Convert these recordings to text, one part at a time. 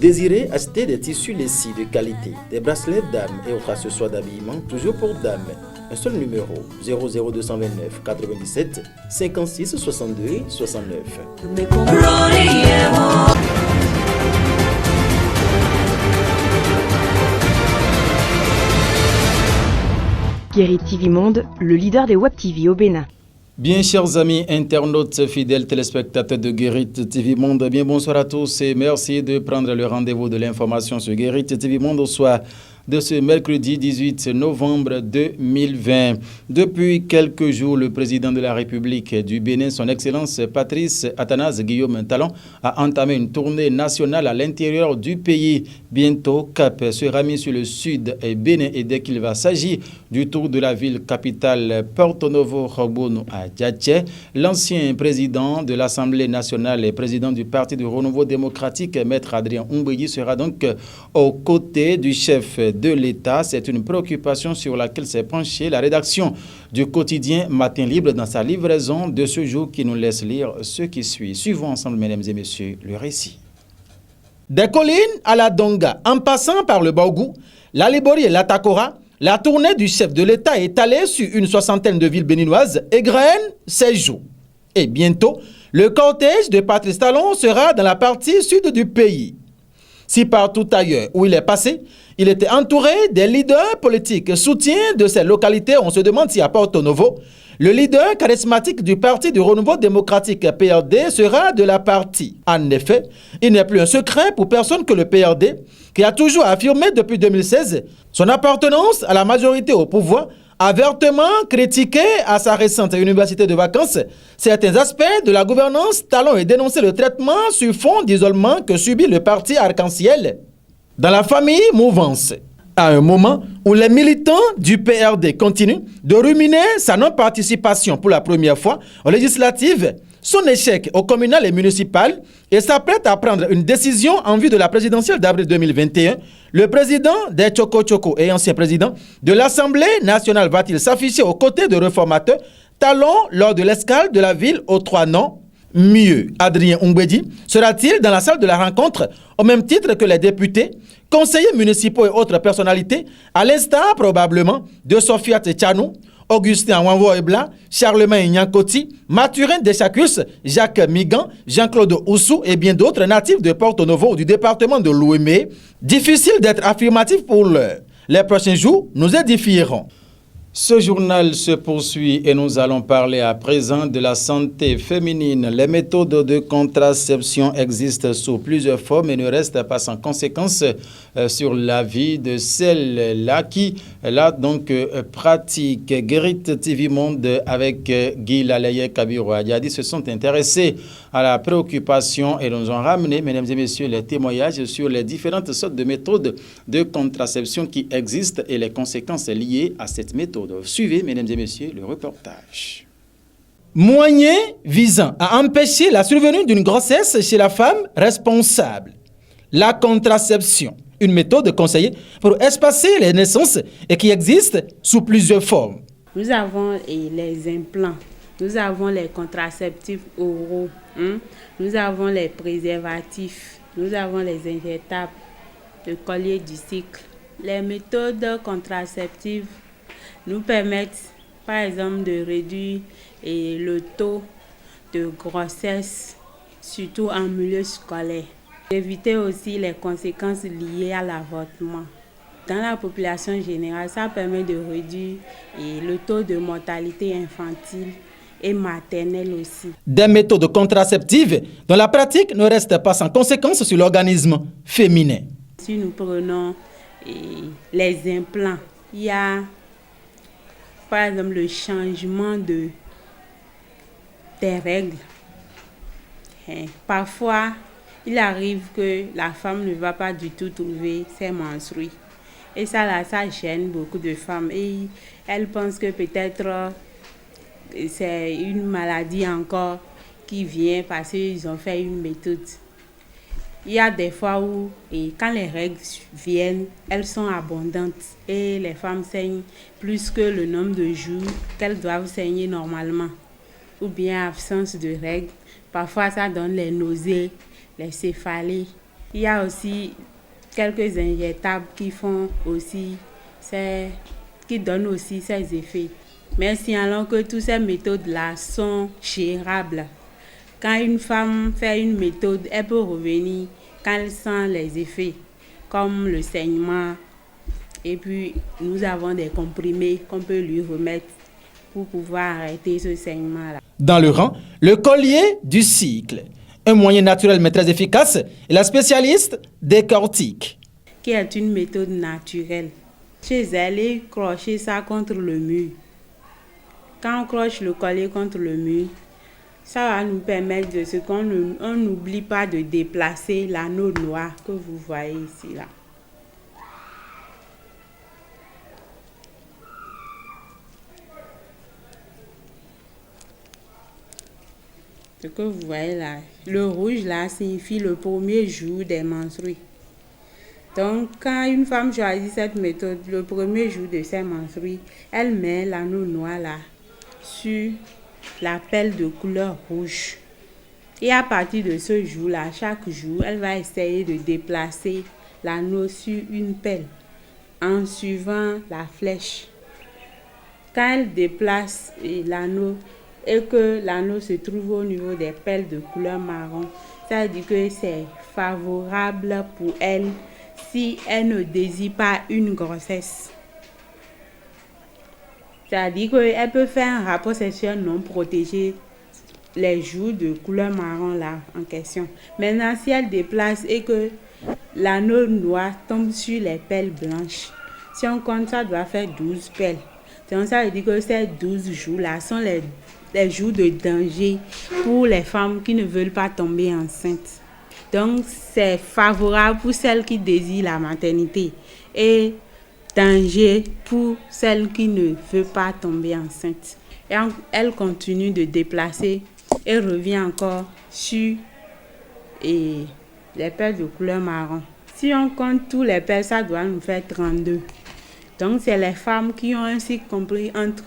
désirez acheter des tissus lacis de qualité, des bracelets dames et autres accessoires d'habillement, toujours pour dames, un seul numéro 00229 97 56 62 69. Guérit TV Monde, le leader des Web TV au Bénin. Bien, chers amis internautes, fidèles téléspectateurs de Guérit TV Monde, bien bonsoir à tous et merci de prendre le rendez-vous de l'information sur Guérit TV Monde au soir de ce mercredi 18 novembre 2020. Depuis quelques jours, le président de la République du Bénin, son Excellence Patrice Athanase Guillaume Talon, a entamé une tournée nationale à l'intérieur du pays. Bientôt, cap sera mis sur le sud et Bénin et dès qu'il va s'agir du tour de la ville capitale Porto Novo Robono à Djatché, l'ancien président de l'Assemblée nationale et président du Parti du Renouveau démocratique, Maître Adrien Umbegi, sera donc aux côtés du chef de l'État. C'est une préoccupation sur laquelle s'est penchée la rédaction du quotidien Matin Libre dans sa livraison de ce jour qui nous laisse lire ce qui suit. Suivons ensemble, mesdames et messieurs, le récit. Des collines à la Donga, en passant par le Baougou, la Libori et la Takora, la tournée du chef de l'État est allée sur une soixantaine de villes béninoises et graine 16 jours. Et bientôt, le cortège de Patrice Talon sera dans la partie sud du pays. Si partout ailleurs où il est passé, il était entouré des leaders politiques soutiens de ces localités, on se demande si à Porto Novo, le leader charismatique du Parti du Renouveau démocratique PRD sera de la partie. En effet, il n'est plus un secret pour personne que le PRD, qui a toujours affirmé depuis 2016 son appartenance à la majorité au pouvoir, a vertement critiqué à sa récente université de vacances certains aspects de la gouvernance Talon et dénoncé le traitement sur fond d'isolement que subit le parti Arc-en-Ciel dans la famille Mouvance. À un moment où les militants du PRD continuent de ruminer sa non-participation pour la première fois aux législatives, son échec au communal et municipal et s'apprête à prendre une décision en vue de la présidentielle d'avril 2021, le président des Tchoko Tchoko et ancien président de l'Assemblée nationale va-t-il s'afficher aux côtés de réformateurs Talon lors de l'escale de la ville aux trois noms? Mieux, Adrien Umbegi sera-t-il dans la salle de la rencontre au même titre que les députés, conseillers municipaux et autres personnalités, à l'instar probablement de Sofiat Tchanou, Augustin Wanvo Ebla, Charlemagne Nyankoti, Mathurin Deschacus, Jacques Migan, Jean-Claude Oussou et bien d'autres natifs de Porto Novo du département de l'Ouémé. Difficile d'être affirmatif pour l'heure. Les prochains jours nous édifieront. Ce journal se poursuit et nous allons parler à présent de la santé féminine. Les méthodes de contraception existent sous plusieurs formes et ne restent pas sans conséquences sur la vie de celles-là qui donc pratiquent. Guérit TV Monde avec Guy Laleye Kabiro Adiadi se sont intéressés à la préoccupation et nous ont ramené, mesdames et messieurs, les témoignages sur les différentes sortes de méthodes de contraception qui existent et les conséquences liées à cette méthode. Suivez, mesdames et messieurs, le reportage. Moyen visant à empêcher la survenue d'une grossesse chez la femme responsable. La contraception, une méthode conseillée pour espacer les naissances et qui existe sous plusieurs formes. Nous avons les implants, nous avons les contraceptifs oraux, nous avons les préservatifs, nous avons les injectables, le collier du cycle. Les méthodes contraceptives nous permettent, par exemple, de réduire le taux de grossesse, surtout en milieu scolaire. D'éviter aussi les conséquences liées à l'avortement. Dans la population générale, ça permet de réduire le taux de mortalité infantile et maternelle aussi. Des méthodes contraceptives dont la pratique ne reste pas sans conséquences sur l'organisme féminin. Si nous prenons les implants, il y a par exemple le changement des règles. Parfois, il arrive que la femme ne va pas du tout trouver ses menstrues. Et ça gêne beaucoup de femmes. Et elles pensent que peut-être c'est une maladie encore qui vient parce qu'ils ont fait une méthode. Il y a des fois où, quand les règles viennent, elles sont abondantes et les femmes saignent plus que le nombre de jours qu'elles doivent saigner normalement. Ou bien absence de règles. Parfois, ça donne les nausées, les céphalées. Il y a aussi quelques injectables qui donnent aussi ces effets. Mais signalons que toutes ces méthodes-là sont gérables. Quand une femme fait une méthode, elle peut revenir quand elle sent les effets, comme le saignement. Et puis, nous avons des comprimés qu'on peut lui remettre pour pouvoir arrêter ce saignement-là. Dans le rang, le collier du cycle, un moyen naturel mais très efficace, et la spécialiste décortique. Qui est une méthode naturelle. Chez elle, elle crocher ça contre le mur. Quand on croche le collier contre le mur, ça va nous permettre de ce qu'on n'oublie pas de déplacer l'anneau noir que vous voyez ici là. Ce que vous voyez là, le rouge là signifie le premier jour des menstrues. Donc, quand une femme choisit cette méthode, le premier jour de ses menstrues, elle met l'anneau noir là sur la pelle de couleur rouge. Et à partir de ce jour-là, chaque jour, elle va essayer de déplacer l'anneau sur une pelle en suivant la flèche. Quand elle déplace l'anneau et que l'anneau se trouve au niveau des pelles de couleur marron, ça veut dire que c'est favorable pour elle si elle ne désire pas une grossesse. C'est-à-dire qu'elle peut faire un rapport sexuel non protégé les jours de couleur marron là en question. Maintenant, si elle déplace et que l'anneau noir tombe sur les pelles blanches, si on compte, ça doit faire 12 pelles. Donc ça veut dire que ces 12 jours-là sont les jours de danger pour les femmes qui ne veulent pas tomber enceintes. Donc c'est favorable pour celles qui désirent la maternité et danger pour celles qui ne veulent pas tomber enceinte. Et elle continue de déplacer et revient encore sur les pelles de couleur marron. Si on compte tous les pelles, ça doit nous faire 32. Donc c'est les femmes qui ont un cycle compris entre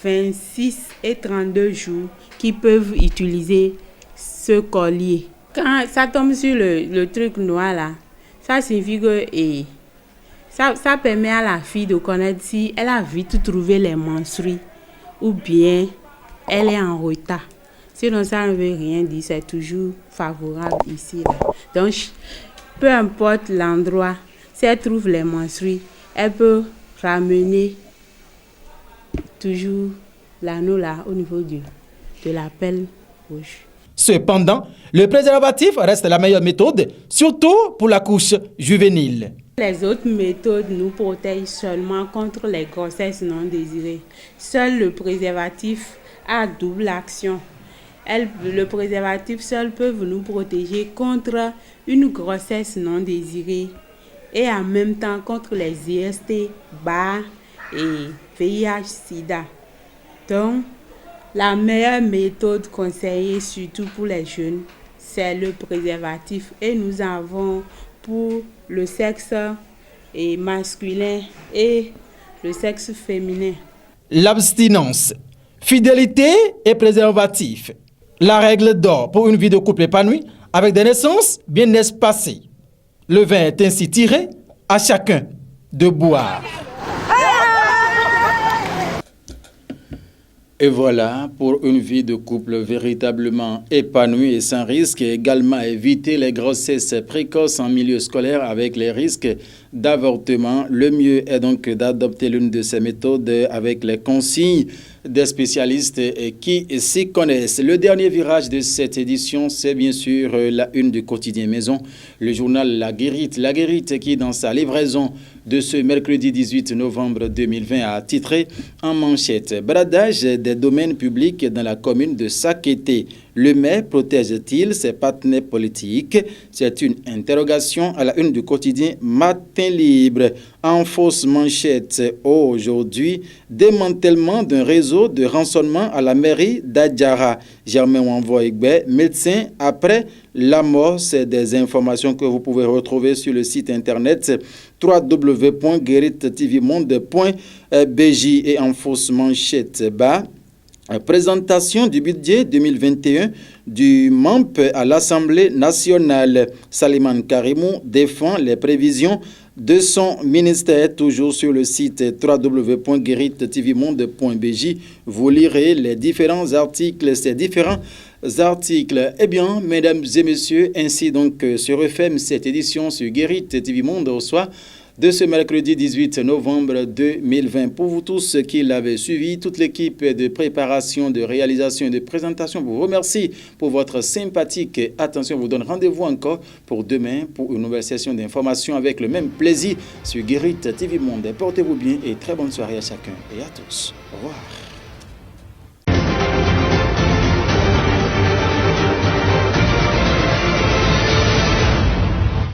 26 et 32 jours qui peuvent utiliser ce collier. Quand ça tombe sur le truc noir là, ça signifie que ça permet à la fille de connaître si elle a vite trouvé les menstrues ou bien elle est en retard. Sinon, ça ne veut rien dire, c'est toujours favorable ici. Là. Donc, peu importe l'endroit, si elle trouve les menstrues, elle peut ramener toujours l'anneau là au niveau de la pelle rouge. Cependant, le préservatif reste la meilleure méthode, surtout pour la couche juvénile. Les autres méthodes nous protègent seulement contre les grossesses non désirées. Seul le préservatif a double action. Le préservatif seul peut nous protéger contre une grossesse non désirée et en même temps contre les IST, BA et VIH-Sida. Donc, la meilleure méthode conseillée, surtout pour les jeunes, c'est le préservatif. Et nous avons pour le sexe masculin et le sexe féminin. L'abstinence, fidélité et préservatif. La règle d'or pour une vie de couple épanouie avec des naissances bien espacées. Le vin est ainsi tiré à chacun de boire. Et voilà, pour une vie de couple véritablement épanouie et sans risque, et également éviter les grossesses précoces en milieu scolaire avec les risques d'avortement. Le mieux est donc d'adopter l'une de ces méthodes avec les consignes des spécialistes qui s'y connaissent. Le dernier virage de cette édition, c'est bien sûr la une du quotidien Maison, le journal La Guérite. La Guérite qui, dans sa livraison de ce mercredi 18 novembre 2020, a titré en manchette « Bradage des domaines publics dans la commune de Sakété. Le maire protège-t-il ses partenaires politiques ?» C'est une interrogation à la une du quotidien Matin Libre. En fausse manchette aujourd'hui, démantèlement d'un réseau de rançonnement à la mairie d'Adjara. Germain Wanvoigbe, médecin après la mort, c'est des informations que vous pouvez retrouver sur le site internet www.gueritttvmonde.bj et en fausse manchette bas. Présentation du budget 2021 du MAMP à l'Assemblée nationale. Saliman Karimou défend les prévisions de son ministère, toujours sur le site www.gueritttvmonde.bj. Vous lirez les différents articles, ces différents articles. Eh bien, mesdames et messieurs, ainsi donc se referme cette édition sur Guérit TV Monde au soir de ce mercredi 18 novembre 2020. Pour vous tous qui l'avez suivi, toute l'équipe de préparation, de réalisation et de présentation vous remercie pour votre sympathique attention. Vous donne rendez-vous encore pour demain pour une nouvelle session d'information avec le même plaisir sur Guérit TV Monde. Portez-vous bien et très bonne soirée à chacun et à tous. Au revoir.